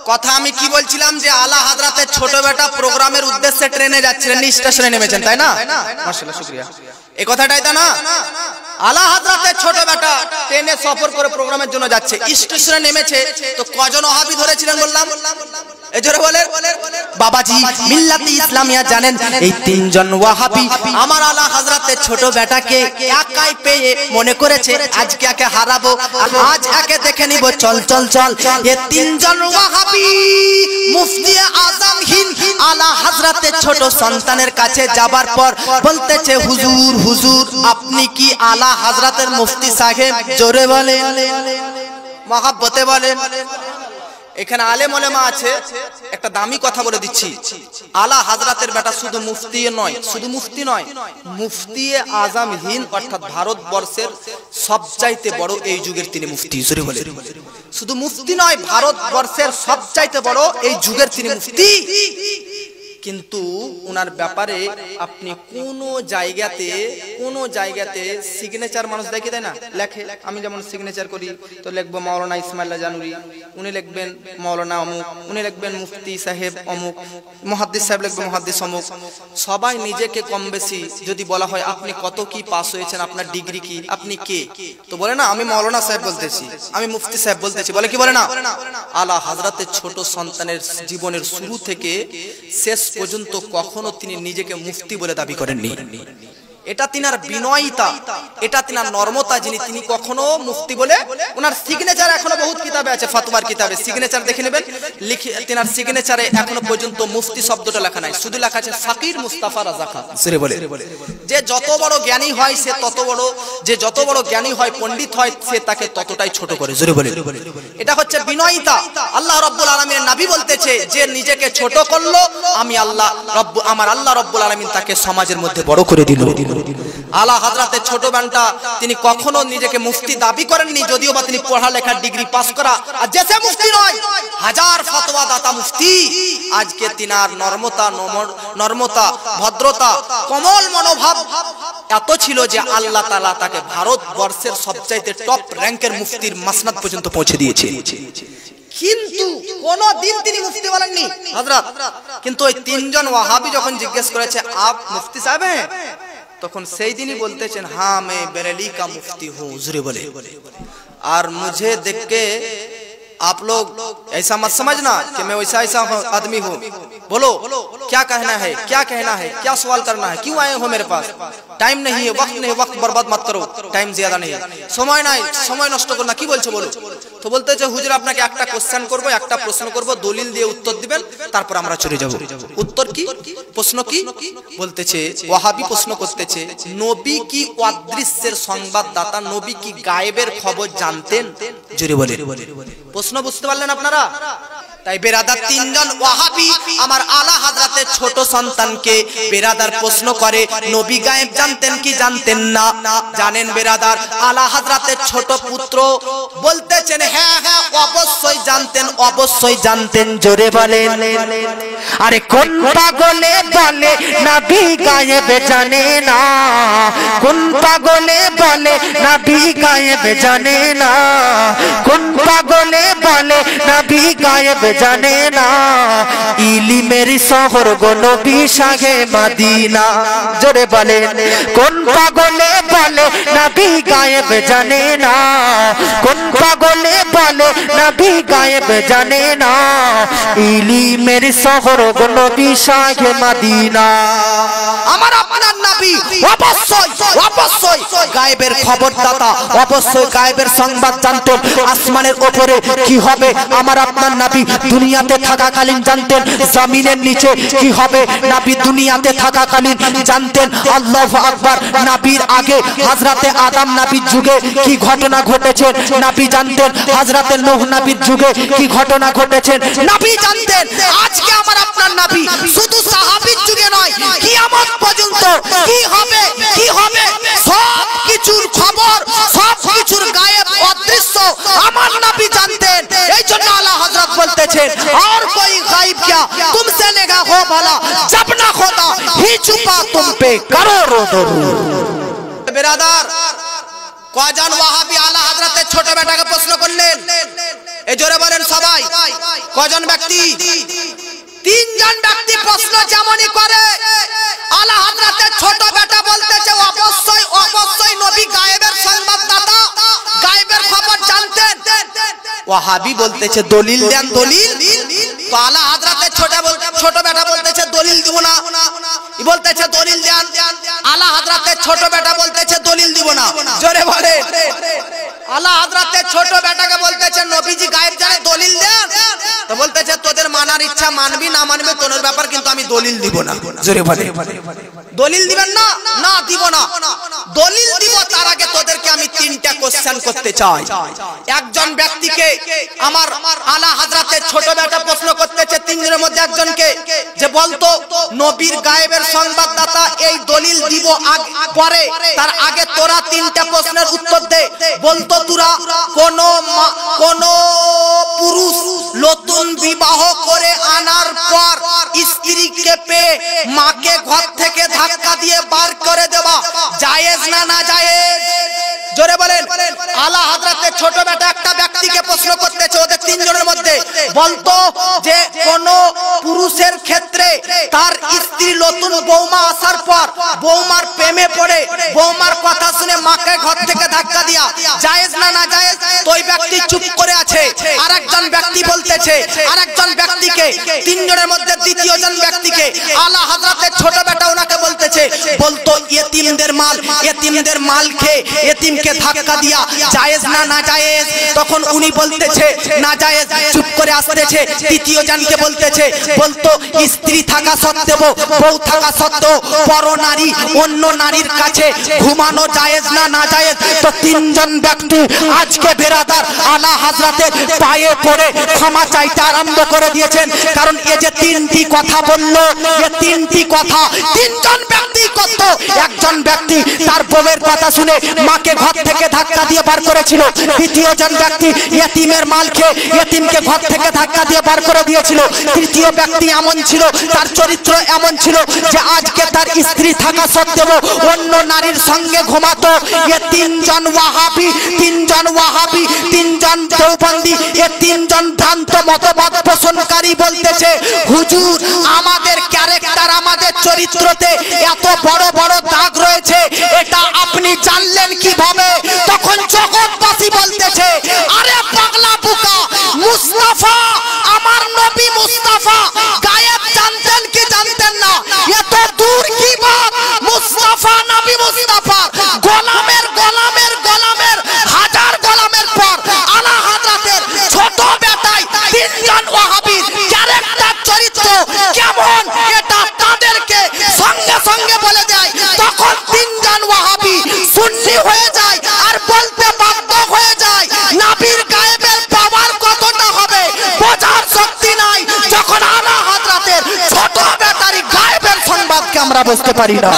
কথা আমি কি বলছিলাম যে আলা হাজরাতের ছোট বেটা প্রোগ্রামের উদ্দেশ্যে ট্রেনে যাচ্ছিলেন, স্টেশনে নেমেছেন, তাই না? মাশাআল্লাহ, শুকরিয়া। এই কথাটাই তো না? আলা হাজরাতের ছোট বেটা ট্রেনে সফর করে প্রোগ্রামের জন্য যাচ্ছে, স্টেশনে নেমেছে, তো কজন ওয়াহাবি ধরেছিলেন বললাম? এই জোরে বলেন বাবাজি। মিল্লাতে ইসলামিয়া জানেন এই তিনজন ওয়াহাবি আমার আলা হাজরাতের ছোট বেটাকে একাই পেয়ে মনে করেছে আজকে একে হারাবো, আজ একে দেখে নিব, চল চল চল। এই তিনজন ওয়াহাবি মুফতি আজম হিন্দ আলা হাজরাতের ছোট সন্তানের কাছে যাবার পর বলতেছে, হুজুর হুজুর আপনি কি আলা হাজরাতের মুফতি সাহেব? জোরে বলেন, মহাব্বতে বলেন। এখানে আলেম ওলামা আছে, একটা দামি কথা বলে দিচ্ছি, আলা হাজরাতের বেটা শুধু মুফতি নয়, শুধু মুফতি নয়, মুফতি আজম হিন্দ অর্থাৎ ভারতবর্ষের সবচাইতে বড় এই যুগের তিনি মুফতি। জোরে বলেন, শুধু মুফতি নয়, ভারতবর্ষের সবচাইতে বড় এই যুগের তিনি মুফতি। কিন্তু ওনার ব্যাপারে আপনি কোনো জায়গাতে সিগনেচার মানুষ দেখে দেয় না, লেখে। আমি যেমন সিগনেচার করি তো লিখবো মাওলানা ইসমাইল জানুরি, উনি লিখবেন মাওলানা অমুক, উনি লিখবেন মুফতি সাহেব অমুক, মুহাদ্দিস সাহেব লিখবেন মুহাদ্দিস অমুক। সবাই নিজেকে কম বেশি যদি বলা হয় আপনি কত কি পাস হয়েছেন, আপনার ডিগ্রি কি, আপনি কে, তো বলে না আমি মাওলানা সাহেব বলতেছি, আমি মুফতি সাহেব বলতেছি, বলে কি বলে না? আলা হাজরাতের ছোট সন্তানের জীবনের শুরু থেকে শেষ পর্যন্ত কখনো তিনি নিজেকে মুফতি বলে দাবি করেননি। এটা তিনার বিনয়িতা, এটা তিনার নরমতা, যিনি তিনি কখনো মুফতি বলে, ওনার সিগনেচার এখনো বহুত কিতাবে আছে, ফতোয়ার কিতাবে সিগনেচার দেখে নেবেন, লিখে তিনার সিগনেচারে এখনো পর্যন্ত মুফতি শব্দটা লেখা নাই, শুধু লেখা আছে ফকির মুস্তাফা রাজা খান। সরে বলে যে যত বড় জ্ঞানী হয় সে তত বড়, যে যত বড় জ্ঞানী হয় পণ্ডিত হয় সে তাকে ততটাই ছোট করে। জোরে বলে, এটা হচ্ছে বিনয়িতা। আল্লাহ রাব্বুল আলামিনের নবী বলতেছে যে নিজেকে ছোট করলো, আমি আল্লাহ আমার আল্লাহ রাব্বুল আলামিন তাকে সমাজের মধ্যে বড় করে দিল। আলা হাজরাতের ছোট বান্টা তিনি কখনো নিজেকে মুফতি দাবি করেননি, যদিও বা তিনি পড়ালেখার ডিগ্রি পাস করা, আর যে মুফতি নয় হাজার ফতোয়া দাতা মুফতি। আজকে তিনার নরমতা ভদ্রতা কোমল মনোভাব এত ছিল যে আল্লাহ তাআলা তাকে ভারতবর্ষের সবচাইতে টপ র‍্যাঙ্কের মুফতির মাসনাদ পর্যন্ত পৌঁছে দিয়েছে। কিন্তু কোনদিন তিনি মুফতি বলেননি হযরত। কিন্তু ওই তিনজন ওয়াহাবি যখন জিজ্ঞেস করেছে আপ মুফতি সাহেব हैं, তখন সেই দিনই বলতেছেন হ্যাঁ मैं बरेली का मुफ्ती हूँ। হুজুরে বলে, और मुझे देख के आप लोग ऐसा मत समझना कि मैं वैसा आदमी हूँ। बोलो क्या कहना है, क्या सवाल करना है, क्यों आए हो मेरे पास? टाइम नहीं है, वक्त नहीं है, वक्त बर्बाद मत करो, टाइम ज्यादा नहीं है, समय নাই, সময় নষ্ট করো না, কি বলছো বলো। তো বলতেছে হুজুর আপনাকে একটা কোশ্চেন করব, একটা প্রশ্ন করব, দলিল দিয়ে উত্তর দিবেন, তারপর আমরা চলে যাব। উত্তর কি, প্রশ্ন কি? বলতেছে ওয়াহাবি প্রশ্ন করতেছে, নবী কি অদৃশ্যের সংবাদদাতা, নবী কি গায়েবের খবর জানতেন? জোরে বলে, প্রশ্ন বুঝতে পারলেন আপনারা? তাই বেরাদার তিনজন ওয়াহাবি আমার আলা হাজরাতের ছোট সন্তানকে বেরাদার প্রশ্ন করে নবী গায়েব জানতেন কি জানতেন না? জানেন বেরাদার, আলা হাজরাতের ছোট পুত্র বলতেছেন হ্যাঁ হ্যাঁ অবশ্যই জানতেন, অবশ্যই জানতেন। জোরে বলেন, আরে কোন পাগলে বলে নবী গায়েব জানে না, কোন পাগলে বলে নবী গায়েব জানে না, কোন পাগলে বলে নবী গায়েব জানে না, ইলমের শহর গো নবী শাহে মদিনা। জোরে বলে, কোন পাগলে বলে নবী গায়েব জানে না, কোন পাগলে বলে নবী গায়েব জানে না, ইলমের শহর গো নবী শাহে মদিনা। আমার আপনার নবী অবশ্যই অবশ্যই গায়েবের খবরদাতা, অবশ্যই গায়েবের সংবাদ জানতেন। আসমানের উপরে কি হবে আমার আপনার নবী দুনিয়াতে থাকাকালীন জানতেন, জমিনের নিচে কি হবে নবী দুনিয়াতে থাকাকালীন জানতেন। আল্লাহু আকবার। নবীর আগে হযরতে আদম নবীর যুগে কি ঘটনা ঘটেছে নবী জানতেন, হযরতে নূহ নবীর যুগে কি ঘটনা ঘটেছে নবী জানতেন। আজকে আমার আপনার নবী শুধু সাহাবীর যুগে নয়, কিয়ামত পর্যন্ত কি হবে সব কিছুর খবর, সব কিছুর গায়েব অদৃশ্য আমার নবী জানতেন। এই জন্য আলা হযরত বলতেছেন और कोई गायब क्या तुमसे लेगा हो भला, जब ना होता ही छुपा तुम पे करोड़ों दरूद। बेरादार, কয়জন ওয়াহাবি আলা হযরতের ছোট বেটাকে প্রশ্ন করলেন? এই জোরে বলেন সবাই। কজন ব্যক্তি? তিনজন ব্যক্তি প্রশ্ন যেমনই করে। আলা হযরতের ছোট বেটা বলতেছে অবশ্যই অবশ্যই নবী গায়েবের সংবাদদাতা, গায়েবের খবর জানতেন। ওয়াহাবি বলতেছে দলিল দেন, দলিল। তো আলা হযরতের ছোট বেটা বলতেছে দলিল দিব না, বলতেছে দলিল দেন। আলা হযরতের ছোট বেটা বলতেছে দলিল দিব না। জোরে বলে। আলা হযরতের ছোট বেটাকে বলতেছে নবীজি গায়েব জানে, দলিল দেন। তো বলতেছে তোদের মানার ইচ্ছা মানবি, না মানবি তোর ব্যাপার, কিন্তু আমি দলিল দিব না। জোরে বলে। দলিল দিবেন না? না দিব না। দলিল দিব তার আগে তোদেরকে আমি তিনটা কোশ্চেন করতে চাই। একজন ব্যক্তিকে আমার আলা হযরতের ছোট বেটা প্রশ্ন করতেছে তিনজনের মধ্যে একজনকে, যে বলতো নবীর গায়েবের সংবাদদাতা এই দলিল দিব পরে, তার আগে তোরা তিনটা প্রশ্নের উত্তর দে। বলতো তোরা কোন পুরুষ নতুন বিবাহ করে আনার পর স্ত্রীকে পেয়ে মাকে ঘর থেকে ধাক্কা দিয়ে বার করে দেওয়া জায়েজ না না জায়েজ? জোরে বলেন। আলা হযরতের ছোট বেটা একটা ব্যক্তিকে প্রশ্ন করতেছে ওদের তিনজনের মধ্যে, বলতো যে কোন পুরুষের ক্ষেত্রে তার স্ত্রী নতুন বৌমা আসার পর বৌমার প্রেমে পড়ে বৌমার কথা শুনে মাকে ঘর থেকে ধাক্কা দিয়া জায়েজ না না জায়েজ? তো ওই ব্যক্তি চুপ করে আছে। আরেকজন ব্যক্তি বলতেছে, আরেকজন ব্যক্তিকে, তিনজনের মধ্যে দ্বিতীয় জন ব্যক্তিকে আলা হযরতের ছোট বেটা ওনাকে বলতেছে, বলতো ইয়েতিমদের মাল খেয়ে ইয়েতিমকে ধাক্কা দিয়া জায়েজ না না জায়েজ? তখন উনি বলতেছে না জায়েজ, চুপ করে আসতেছে। তৃতীয় জনকে বলতেছে, বলতো স্ত্রী থাকা সত্ত্বেও বউ থাকা সত্ত্বেও পর নারী অন্য নারীর কাছে ঘুমানো জায়েজ না না জায়েজ? তো তিনজন ব্যক্তি আজকে বেরাদার আলা হযরতের পায়ে পড়ে ক্ষমা চাইতে আরম্ভ করে দিয়েছেন। কারণ এই যে তিনটি কথা বললো, এই তিনটি কথা তিনজন ব্যক্তি করত। একজন ব্যক্তি তার বউয়ের কথা শুনে মাকে ঘর থেকে ধাক্কা দিয়ে বার করেছিল। দ্বিতীয় জন ব্যক্তি ইয়েতিমের মাল খেয়ে ইয়েতিমকে ঘর থেকে ধাক্কা দিয়ে বার করে দিয়েছিল। তৃতীয় ব্যক্তি এমন ছিল, তার চরিত্র এমন ছিল যে আজকে তার স্ত্রী থাকা সত্ত্বেও অন্য নারীর সঙ্গে ঘুমাতো। এ তিনজন ওয়াহাবি, তিনজন দেওবন্দি, এ তিনজন ভ্রান্ত মতবাদ পোষণকারী বলতেছে হুজুর আমাদের ক্যারেক্টার, আমাদের চরিত্রতে এত বড় বড় দাগ রয়েছে, এটা আপনি জানলেন কিভাবে? তখন জগৎবাসী বলতেছে আরে পাগলা বুকা, মুস্তাফা আমার নবী মুস্তাফা গায়েব জানতেন কি জানতেন না? এত দূর কি বাত? মুস্তাফা নবী মুস্তাফা গোলামের হাজার গোলামের পর আলা হযরতের ছোট বেটাই তিনজন ওয়াহাবীর ক্যারেক্টার চরিত্র কেমন এটা তাদেরকে সঙ্গে সঙ্গে বলে দেয়। তখন তিনজন ওয়াহাবী সুন্নি হয়ে যায় আর বলতে বাধ্য হয়ে যায় নবীর গায়েবের পাওয়ার কতটা হবে বোঝার শক্তি নাই, যখন আলা হযরতের ছোট বেটারই গায়েবের সংবাদকে আমরা বুঝতে পারি না।